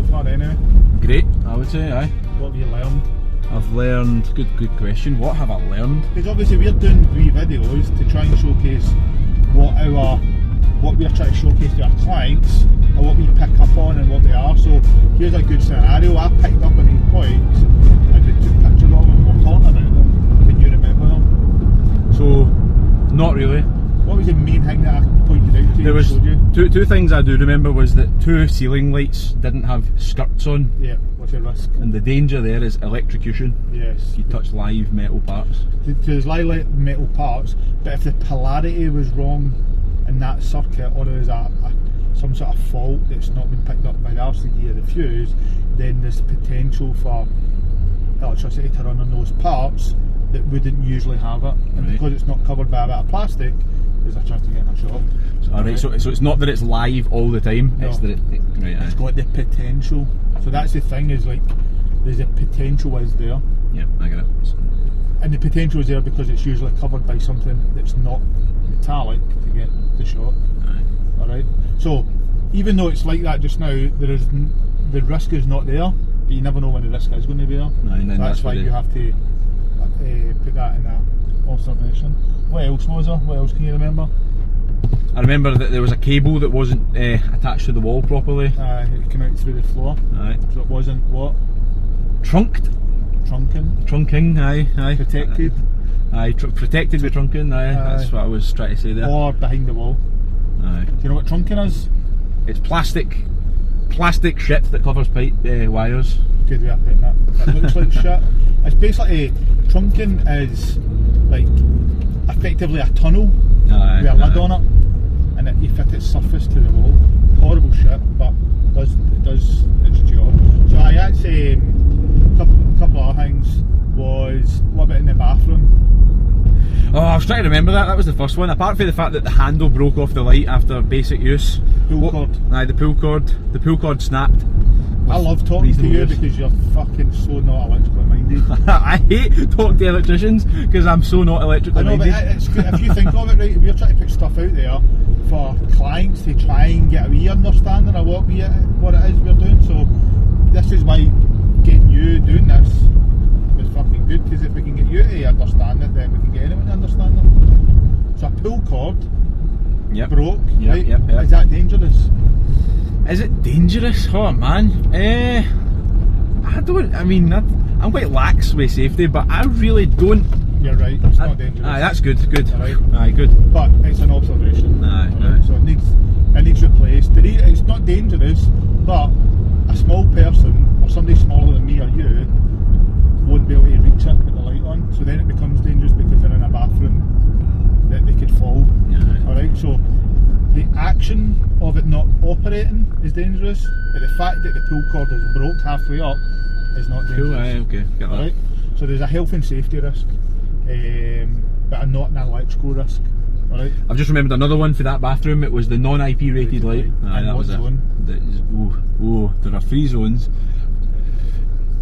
far anyway? Great, I would say, aye. What have you learned? I've learned, good question, what have I learned? Because obviously we're doing wee videos to try and showcase what we're trying to showcase to our clients, and what we pick up on and what they are. So here's a good scenario. I picked up on these points and we took pictures of them and we're talking about them. Can you remember them? So, not really. What was the main thing that I pointed out to you? There was you? two things I do remember was that 2 ceiling lights didn't have skirts on. Yeah, what's your risk? And the danger there is electrocution. Yes. You touch live metal parts. There's live metal parts, but if the polarity was wrong in that circuit, or there's some sort of fault that's not been picked up by the RCD or the fuse, then there's potential for electricity to run on those parts that wouldn't usually have it. And because it's not covered by a bit of plastic, there's a chance of getting a shock. Alright, so it's not that it's live all the time, no. It's that it's got the potential. So that's the thing, is like, there's a potential is there. Yeah, I get it. And the potential is there because it's usually covered by something that's not metallic to get the shot. Alright, so even though it's like that just now, the risk is not there, but you never know when the risk is going to be there. And then that's why you have to put that in a observation. What else was there? What else can you remember? I remember that there was a cable that wasn't attached to the wall properly. It came out through the floor. Aye. So it wasn't what? Trunked? Trunking, aye. Protected? Aye, protected with trunking, aye. That's what I was trying to say there. Or behind the wall. Aye. Do you know what trunking is? It's plastic shit that covers pipe wires. Good way of putting that. It looks like shit. It's basically, trunking is like effectively a tunnel with a lid on it, and you fit its surface to the wall. Horrible shit, but it does its job. So that's a couple of things. Was what about in the bathroom? Oh, I was trying to remember that. That was the first one. Apart from the fact that the handle broke off the light after basic use. Pull-Chord. Aye, the Pull-Chord. The Pull-Chord snapped. I love talking to you because you're fucking so not electrically minded. I hate talking to electricians because I'm so not electrically minded. But it's good. If you think of it right, we're trying to put stuff out there for clients to try and get a wee understanding of what it is we're doing. So this is why getting you doing this is fucking good, because if we can get you to understand it, then we can get anyone to understand it. So a Pull-Chord broke, right? Yep. Is that dangerous? Is it dangerous? Oh man, I'm quite lax with safety, but I really don't. You're right, it's not dangerous. Aye, that's good. Right. Aye, good. But it's an observation. Aye. So it needs replaced. It's not dangerous, but a small person, or somebody smaller than me or you, won't be able to reach it with the light on. So then it becomes dangerous because they're in a bathroom that they could fall. Alright, so the action of it not operating is dangerous, but the fact that the Pull-Chord is broke halfway up is not dangerous. Cool, aye, okay, get that. Right? So there's a health and safety risk, but not an electrical risk. Alright? I've just remembered another one for that bathroom. It was the non-IP rated light. Aye, and that what was zone? There are 3 zones.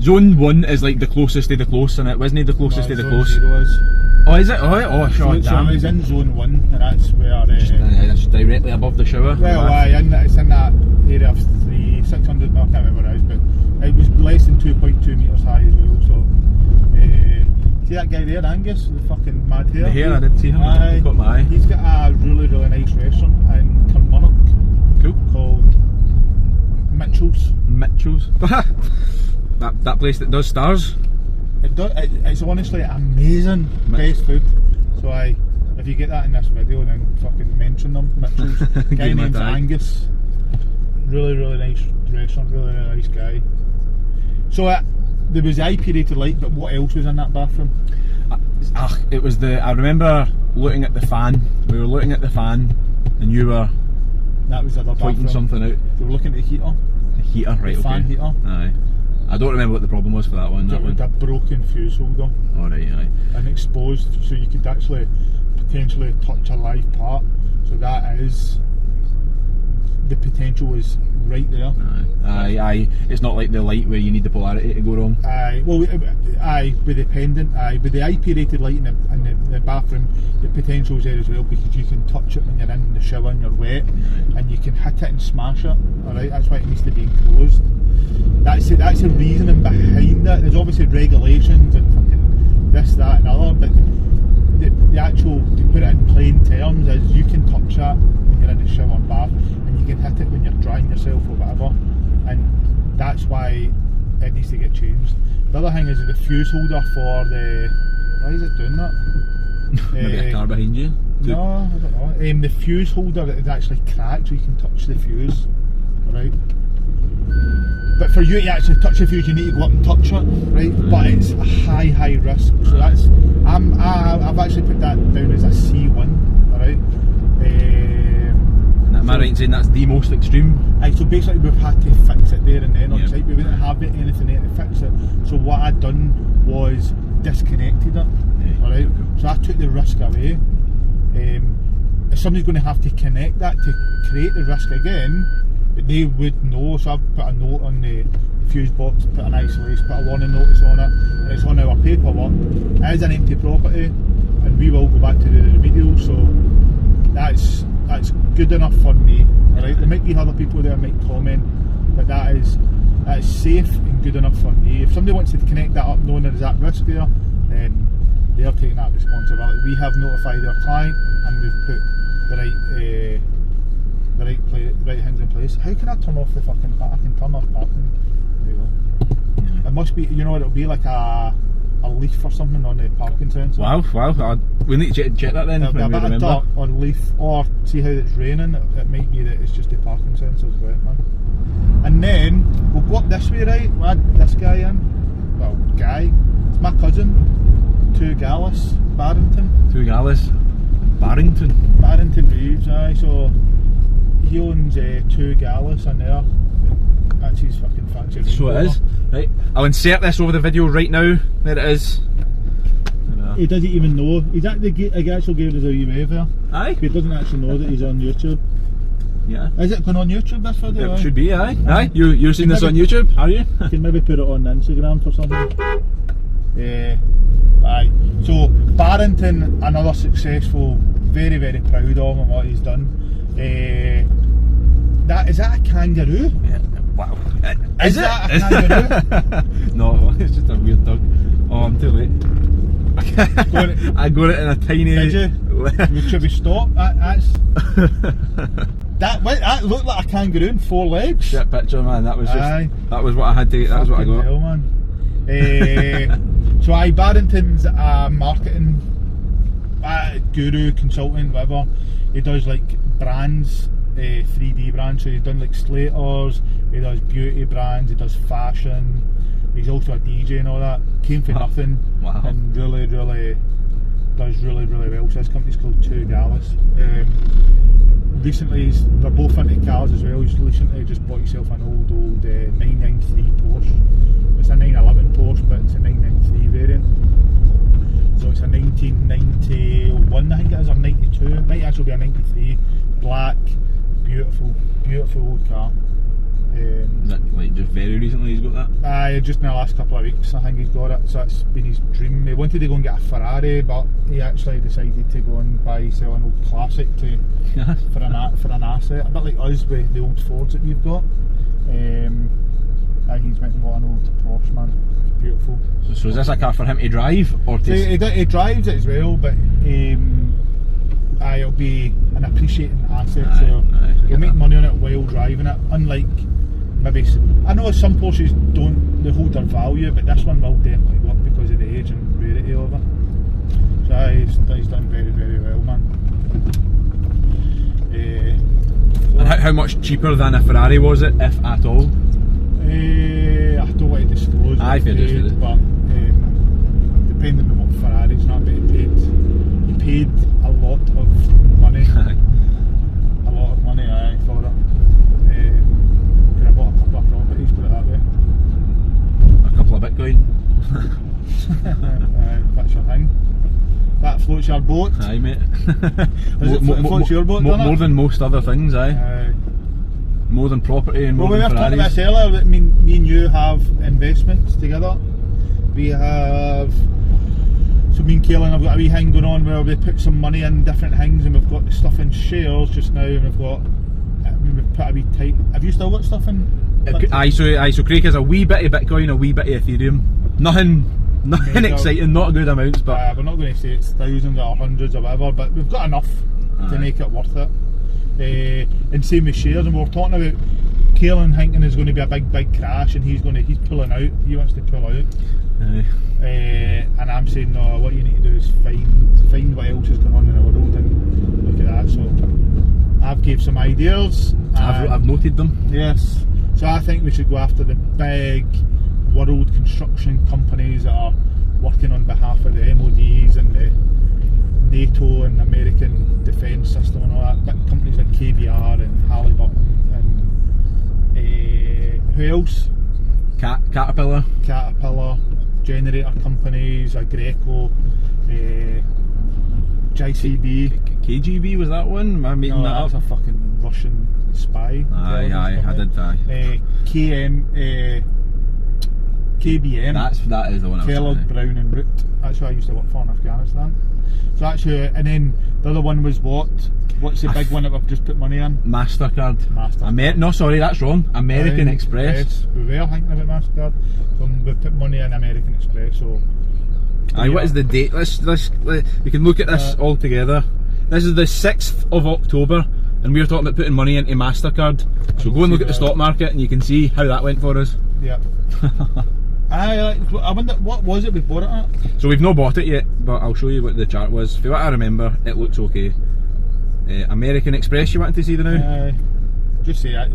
Zone 1 is like the closest to the close, and it wasn't the closest to the close. 0 is. Oh, is it? Oh, sure. So it's in zone 1, and that's where. That's directly above the shower. Well, it's in that area of 600. I can't remember what it is, but it was less than 2.2 metres high as well. So, see that guy there, Angus, with the fucking mad hair? The hair, I did see him. Aye, Got my eye. He's got a really nice restaurant in Kilmarnock. Cool. Called Mitchell's. That place that does stars. It's honestly amazing. Best food. So if you get that in this video, then fucking mention them. Mitchell's. Guy named Angus. Really nice restaurant. Really nice guy. So there was the IP rated light, but what else was in that bathroom? It was I remember looking at the fan. We were looking at the fan, and you were. That was the other pointing bathroom. something out. We were looking at the heater. The heater, right? The fan heater. Aye. I don't remember what the problem was for that one. It was a broken fuse holder. Alright, aye. And exposed, so you could actually potentially touch a live part. So that is the potential is right there. Aye. It's not like the light where you need the polarity to go wrong. With the pendant, with the IP rated light in the bathroom, the potential's there as well, because you can touch it when you're in the shower and you're wet, and you can hit it and smash it. Alright, that's why it needs to be enclosed. That's the reasoning behind it. There's obviously regulations and fucking this, that and other, but the actual, to put it in plain terms, is you can touch that when you're in the shower and bath, and you can hit it when you're drying yourself or whatever, and that's why it needs to get changed. The other thing is the fuse holder for the... Why is it doing that? Maybe a car behind you? No, I don't know. The fuse holder is actually cracked, so you can touch the fuse. Right? But for you to actually touch the fuse, you need to go up and touch it, right? But it's a high risk. So that's... I've actually put that down as a C1, alright? Am I right in saying that's the most extreme? So basically we've had to fix it there and then on site. We wouldn't have anything there to fix it. So what I'd done was disconnected it. Alright? So I took the risk away. If somebody's going to have to connect that to create the risk again, they would know. So I've put a note on the fuse box, put an isolation, put a warning notice on it, and it's on our paperwork. It is an empty property, and we will go back to do the remedial. So that's good enough for me. Right? There might be other people there might comment, but that is safe and good enough for me. If somebody wants to connect that up knowing there's that risk there, then they're taking that responsibility. We have notified our client, and we've put the right things in place. How can I turn off the fucking... I can turn off parking. There you go. It must be, you know, it'll be like a leaf or something on the parking sensor. Wow. We need to check that then. It'll be a bit of dirt or leaf, or see how it's raining. It might be that it's just the parking sensor's wet, man. And then we'll go up this way, right? We'll add this guy in. Well, guy. It's my cousin. 2 Gallus, Barrington. 2 Gallus, Barrington. Barrington Reeves, aye. So he owns 2 Gallus in there. That's his fucking fancy. So it is. Right. I'll insert this over the video right now. There it is. He doesn't even know. He's actually gave us a wee wave there. Aye. He doesn't actually know that he's on YouTube. Yeah. Is it going on YouTube, this video? It should be, aye. Aye. You've seen this on YouTube, are you? You can maybe put it on Instagram for something. Aye. So Barrington, another successful, very, very proud of him and what he's done. Is that a kangaroo? Yeah. Wow. Is that a kangaroo? No, it's just a weird dog. Oh, I'm too late. I got it in a tiny... Did you? Should we stop? That looked like a kangaroo in 4 legs. Shit picture, man. That was just... That was what I had to... That was what I got. Hell, man. So Barrington's a marketing guru, consultant, whatever. He does like brands, 3D brands. So he's done like Slaters, he does beauty brands, he does fashion. He's also a DJ and all that. Came for nothing. Wow. And really does really well. So this company's called 2 Gallus. Recently, they're both into cars as well. He's recently just bought himself an old 993 Porsche. It's a 911 Porsche, but it's a 993 variant. So it's a 1991, I think it is, or 92. It might actually be a 93. Black, beautiful old car. Is that like just very recently he's got that? Aye, just in the last couple of weeks I think he's got it, so that's been his dream. He wanted to go and get a Ferrari, but he actually decided to go and sell an old classic for an asset, a bit like us with the old Fords that we've got. He's went and bought an old Porsch, man. It's beautiful. So is this a car for him to drive, or to... He drives it as well, but it'll be an appreciating asset, so he'll make money on it while driving it, unlike maybe, I know some Porsches they hold their value, but this one will definitely go up because of the age and rarity of it. So he's done very, very well, man. And how much cheaper than a Ferrari was it, if at all? I don't want to disclose I what he paid, but depending on what Ferrari's not, but he paid a lot of money. A lot of money, for it. Could have bought a couple of properties, put it that way. A couple of Bitcoin. That's your thing. That floats your boat. Aye, mate. Floats your boat, more than most other things, aye. more than property and Well, more we were than talking about Ferraris. this earlier, that me and you have investments together. We have, so me and Kaelin have got a wee thing going on where we put some money in different things, and we've got the stuff in shares just now, and we've got, we've put a wee tight, have you still got stuff in? Aye, so Craig has a wee bit of Bitcoin, a wee bit of Ethereum. Nothing Major. exciting, not good amounts, but We're not going to say it's thousands or hundreds or whatever, but we've got enough to make it worth it. And same with shares, and we were talking about Kaelin thinking there's going to be a big crash, and he's pulling out. He wants to pull out. And I'm saying no. What you need to do is find what else is going on in the world and look at that. So I've gave some ideas. I've noted them. Yes. So I think we should go after the big world construction companies that are working on behalf of the MODs and the NATO and American defence system and all that. Big companies like KBR and Halliburton and who else? Caterpillar, generator companies, Agreco, JCB. KGB, was that one? Am I making that that's up? a fucking Russian spy. Aye, I did that. KBM. That is the one I was Kellogg, thinking. Brown and Root. That's who I used to work for in Afghanistan. So that's who, and then the other one was what? What's the big one that we've just put money in? MasterCard. No, sorry, that's wrong. American Express. We were thinking about MasterCard. So we've put money in American Express. So. Aye, what is the date? We can look at this all together. This is the 6th of October, and we were talking about putting money into MasterCard. So go and look at the stock market, and you can see how that went for us. Yeah. I wonder, what was it we bought it at? So we've not bought it yet, but I'll show you what the chart was. For what I remember, it looks okay. American Express, you wanted to see the now? Just say that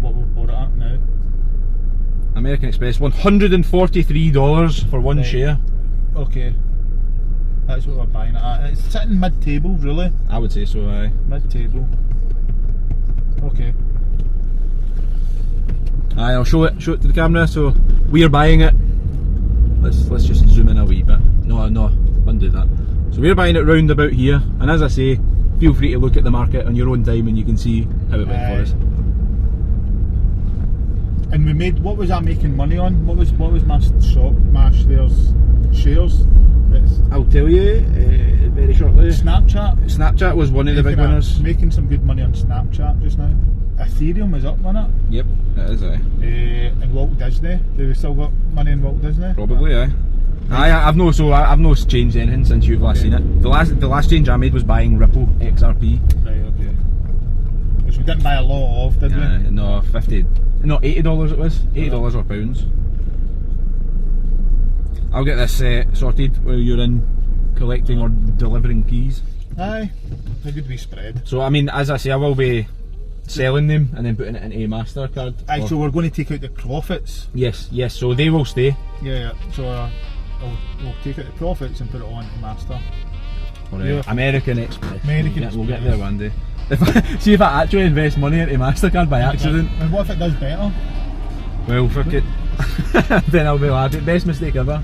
what we bought it at now. American Express, $143 for one share. Okay. That's what we're buying it at. It's sitting mid-table, really. I would say so, aye. Mid-table. Okay. Aye, I'll show it to the camera. So we're buying it. Let's just zoom in a wee bit. No, undo that. So we're buying it round about here, and as I say, feel free to look at the market on your own time, and you can see how it went for us. And we made, what was that making money on? What was Mash there's shares? I'll tell you very shortly. Snapchat was one of the big winners. Making some good money on Snapchat just now. Ethereum is up, isn't it? Yep, it is, aye. And Walt Disney, do we still got money in Walt Disney? Probably, aye. I've no changed anything since you've last seen it. The last change I made was buying Ripple XRP. Right, okay. Which we didn't buy a lot of, did we? No, $80 it was. $80 or pounds. I'll get this sorted while you're in collecting or delivering keys. Aye, it's a good wee spread. So I mean, as I say, I will be selling them and then putting it into a MasterCard. Aye, so we're going to take out the profits. Yes, so they will stay. Yeah, so we'll take out the profits and put it on to Master. Or American Express. We'll get there one day. See if I actually invest money into MasterCard by accident. And what if it does better? Well, fuck it. Then I'll be glad. Best mistake ever.